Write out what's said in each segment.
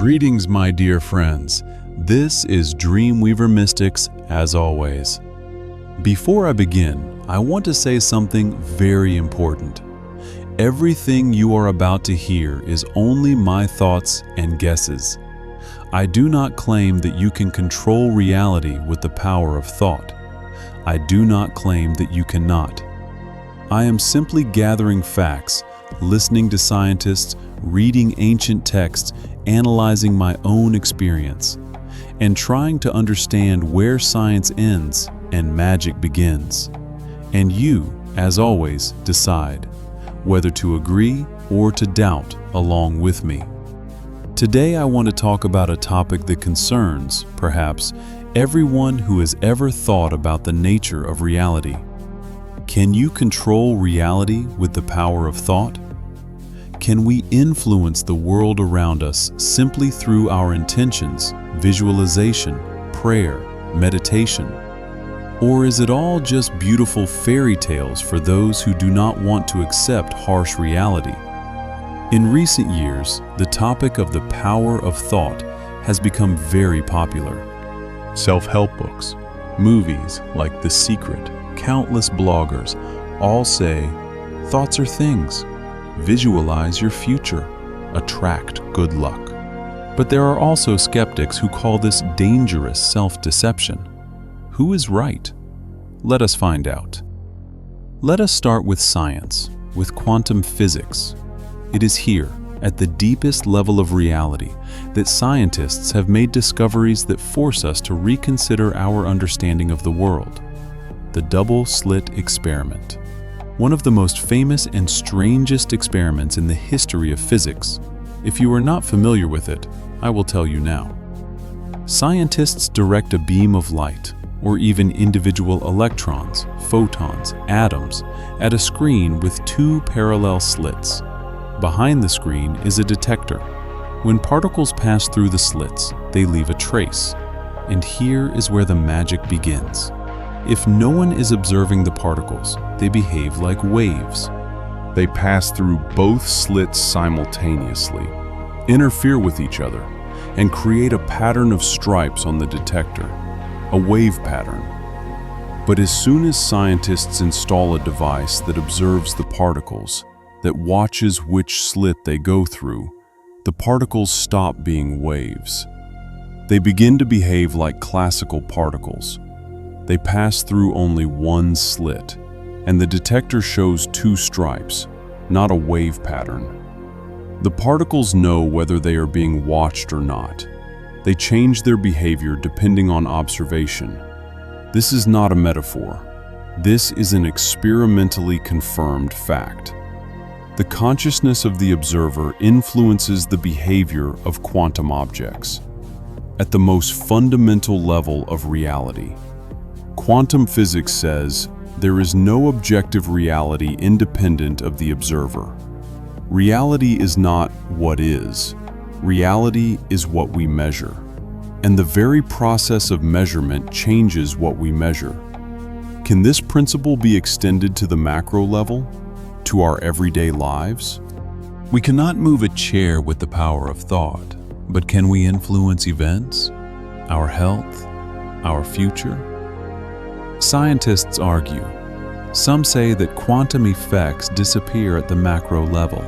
Greetings, my dear friends. This is Dreamweaver Mystics, as always. Before I begin, I want to say something very important. Everything you are about to hear is only my thoughts and guesses. I do not claim that you can control reality with the power of thought. I do not claim that you cannot. I am simply gathering facts, listening to scientists, reading ancient texts, analyzing my own experience, and trying to understand where science ends and magic begins. And you, as always, decide whether to agree or to doubt along with me. Today I want to talk about a topic that concerns, perhaps, everyone who has ever thought about the nature of reality. Can you control reality with the power of thought? Can we influence the world around us simply through our intentions, visualization, prayer, meditation? Or is it all just beautiful fairy tales for those who do not want to accept harsh reality? In recent years, the topic of the power of thought has become very popular. Self-help books, movies like The Secret, countless bloggers all say, thoughts are things. Visualize your future. Attract good luck. But there are also skeptics who call this dangerous self-deception. Who is right? Let us find out. Let us start with science, with quantum physics. It is here, at the deepest level of reality, that scientists have made discoveries that force us to reconsider our understanding of the world. The double-slit experiment. One of the most famous and strangest experiments in the history of physics. If you are not familiar with it, I will tell you now. Scientists direct a beam of light, or even individual electrons, photons, atoms, at a screen with two parallel slits. Behind the screen is a detector. When particles pass through the slits, they leave a trace. And here is where the magic begins. If no one is observing the particles, they behave like waves. They pass through both slits simultaneously, interfere with each other, and create a pattern of stripes on the detector, a wave pattern. But as soon as scientists install a device that observes the particles, that watches which slit they go through, the particles stop being waves. They begin to behave like classical particles. They pass through only one slit, and the detector shows two stripes, not a wave pattern. The particles know whether they are being watched or not. They change their behavior depending on observation. This is not a metaphor. This is an experimentally confirmed fact. The consciousness of the observer influences the behavior of quantum objects at the most fundamental level of reality. Quantum physics says there is no objective reality independent of the observer. Reality is not what is. Reality is what we measure. And the very process of measurement changes what we measure. Can this principle be extended to the macro level, to our everyday lives? We cannot move a chair with the power of thought, but can we influence events, our health, our future? Scientists argue. Some say that quantum effects disappear at the macro level.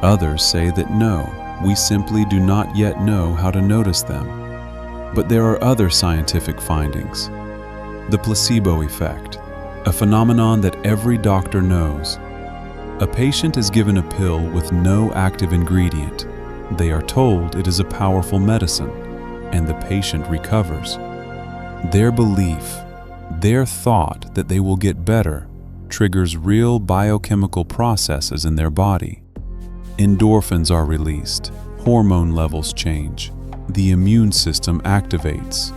Others say that no, we simply do not yet know how to notice them. But there are other scientific findings. The placebo effect, a phenomenon that every doctor knows. A patient is given a pill with no active ingredient. They are told it is a powerful medicine, and the patient recovers. Their belief, their thought that they will get better, triggers real biochemical processes in their body. Endorphins are released, hormone levels change, the immune system activates.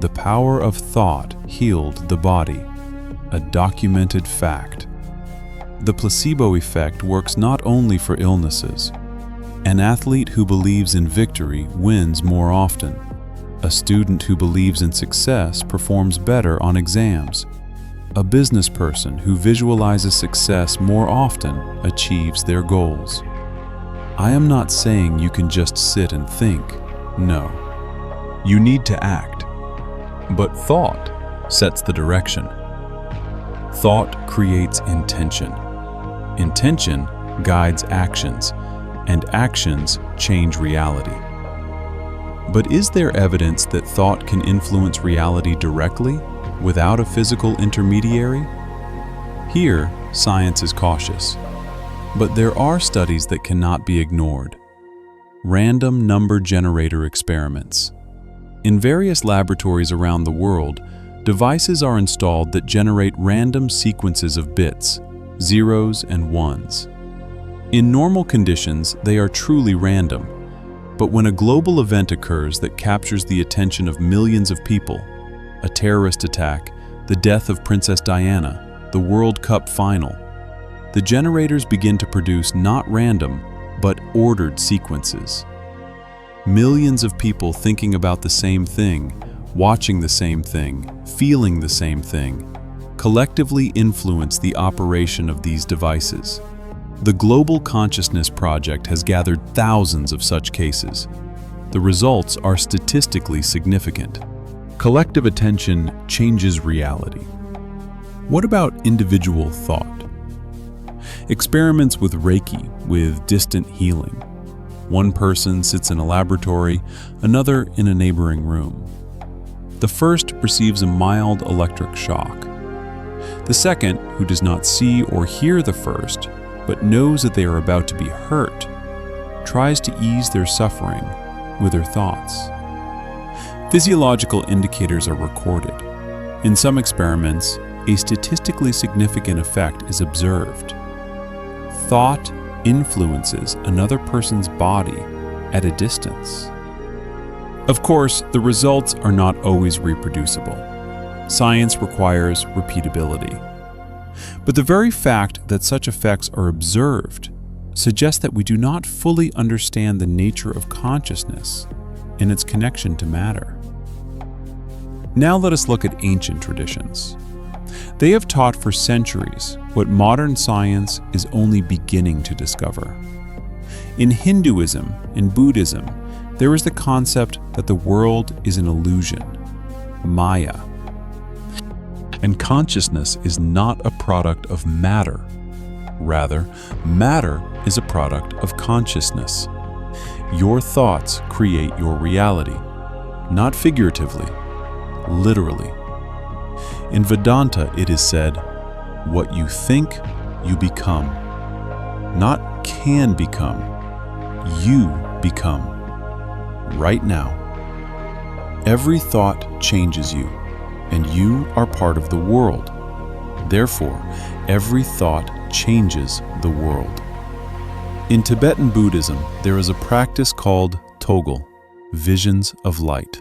The power of thought healed the body, a documented fact. The placebo effect works not only for illnesses. An athlete who believes in victory wins more often. A student who believes in success performs better on exams. A business person who visualizes success more often achieves their goals. I am not saying you can just sit and think. No. You need to act. But thought sets the direction. Thought creates intention. Intention guides actions, and actions change reality. But is there evidence that thought can influence reality directly, without a physical intermediary? Here, science is cautious. But there are studies that cannot be ignored. Random number generator experiments. In various laboratories around the world, devices are installed that generate random sequences of bits, zeros and ones. In normal conditions, they are truly random. But when a global event occurs that captures the attention of millions of people, a terrorist attack, the death of Princess Diana, the World Cup final, the generators begin to produce not random, but ordered sequences. Millions of people thinking about the same thing, watching the same thing, feeling the same thing, collectively influence the operation of these devices. The Global Consciousness Project has gathered thousands of such cases. The results are statistically significant. Collective attention changes reality. What about individual thought? Experiments with Reiki, with distant healing. One person sits in a laboratory, another in a neighboring room. The first receives a mild electric shock. The second, who does not see or hear the first, but knows that they are about to be hurt, tries to ease their suffering with their thoughts. Physiological indicators are recorded. In some experiments, a statistically significant effect is observed. Thought influences another person's body at a distance. Of course, the results are not always reproducible. Science requires repeatability. But the very fact that such effects are observed suggests that we do not fully understand the nature of consciousness and its connection to matter. Now let us look at ancient traditions. They have taught for centuries what modern science is only beginning to discover. In Hinduism and Buddhism, there is the concept that the world is an illusion, Maya. And consciousness is not a product of matter. Rather, matter is a product of consciousness. Your thoughts create your reality, not figuratively, literally. In Vedanta, it is said, what you think, you become. Not can become, you become. Right now. Every thought changes you, and you are part of the world. Therefore, every thought changes the world. In Tibetan Buddhism, there is a practice called Toggle, visions of light.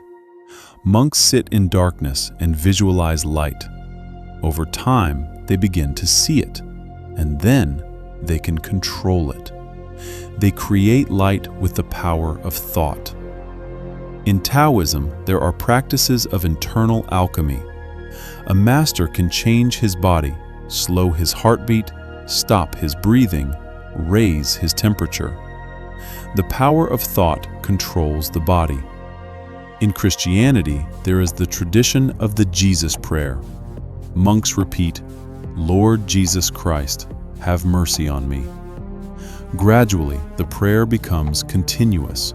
Monks sit in darkness and visualize light. Over time, they begin to see it, and then they can control it. They create light with the power of thought. In Taoism, there are practices of internal alchemy. A master can change his body, slow his heartbeat, stop his breathing, raise his temperature. The power of thought controls the body. In Christianity, there is the tradition of the Jesus prayer. Monks repeat, Lord Jesus Christ, have mercy on me. Gradually, the prayer becomes continuous.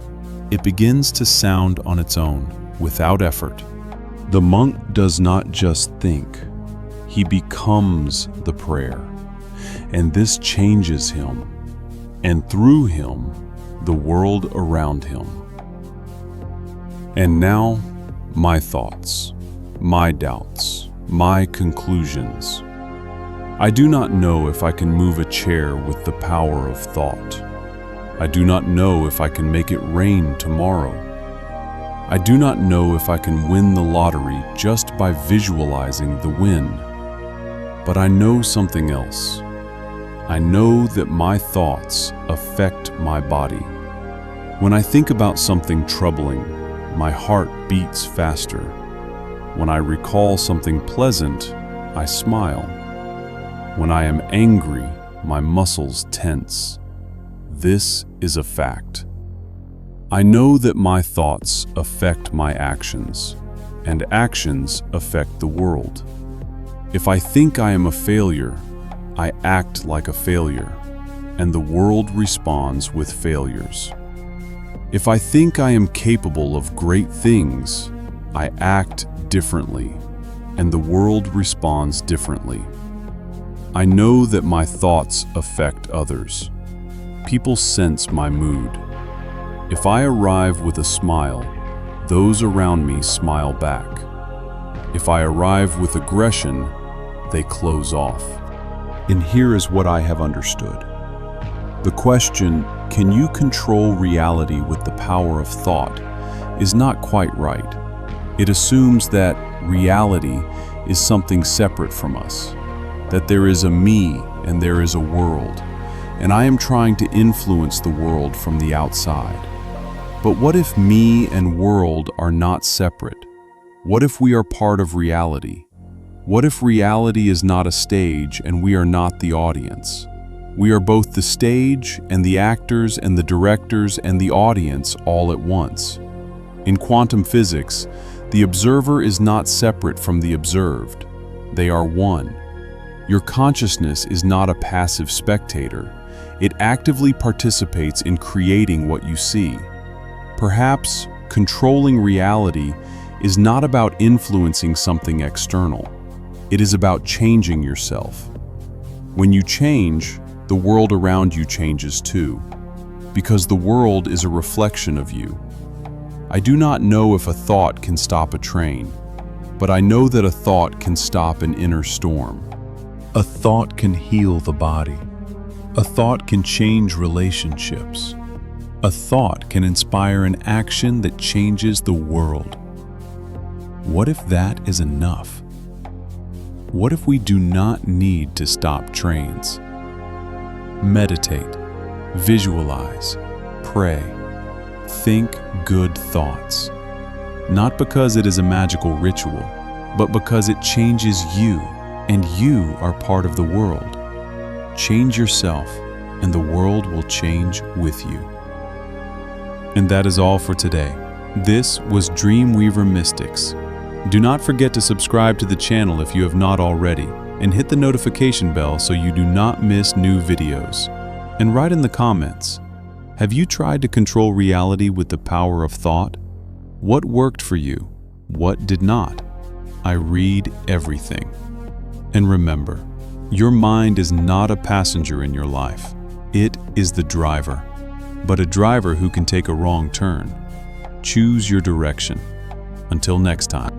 It begins to sound on its own, without effort. The monk does not just think, he becomes the prayer. And this changes him, and through him, the world around him. And now, my thoughts, my doubts, my conclusions. I do not know if I can move a chair with the power of thought. I do not know if I can make it rain tomorrow. I do not know if I can win the lottery just by visualizing the win. But I know something else. I know that my thoughts affect my body. When I think about something troubling, my heart beats faster. When I recall something pleasant, I smile. When I am angry, my muscles tense. This is a fact. I know that my thoughts affect my actions, and actions affect the world. If I think I am a failure, I act like a failure, and the world responds with failures. If I think I am capable of great things, I act differently, and the world responds differently. I know that my thoughts affect others. People sense my mood. If I arrive with a smile, those around me smile back. If I arrive with aggression, they close off. And here is what I have understood. The question, can you control reality with the power of thought, is not quite right. It assumes that reality is something separate from us, that there is a me and there is a world, and I am trying to influence the world from the outside. But what if me and world are not separate? What if we are part of reality? What if reality is not a stage and we are not the audience? We are both the stage and the actors and the directors and the audience all at once. In quantum physics, the observer is not separate from the observed. They are one. Your consciousness is not a passive spectator. It actively participates in creating what you see. Perhaps controlling reality is not about influencing something external. It is about changing yourself. When you change, the world around you changes too, because the world is a reflection of you. I do not know if a thought can stop a train, but I know that a thought can stop an inner storm. A thought can heal the body. A thought can change relationships. A thought can inspire an action that changes the world. What if that is enough? What if we do not need to stop trains? Meditate, visualize, pray, think good thoughts. Not because it is a magical ritual, but because it changes you, and you are part of the world. Change yourself, and the world will change with you. And that is all for today. This was Dreamweaver Mystics. Do not forget to subscribe to the channel if you have not already, and hit the notification bell so you do not miss new videos. And write in the comments, have you tried to control reality with the power of thought? What worked for you? What did not? I read everything. And remember, your mind is not a passenger in your life. It is the driver, but a driver who can take a wrong turn. Choose your direction. Until next time.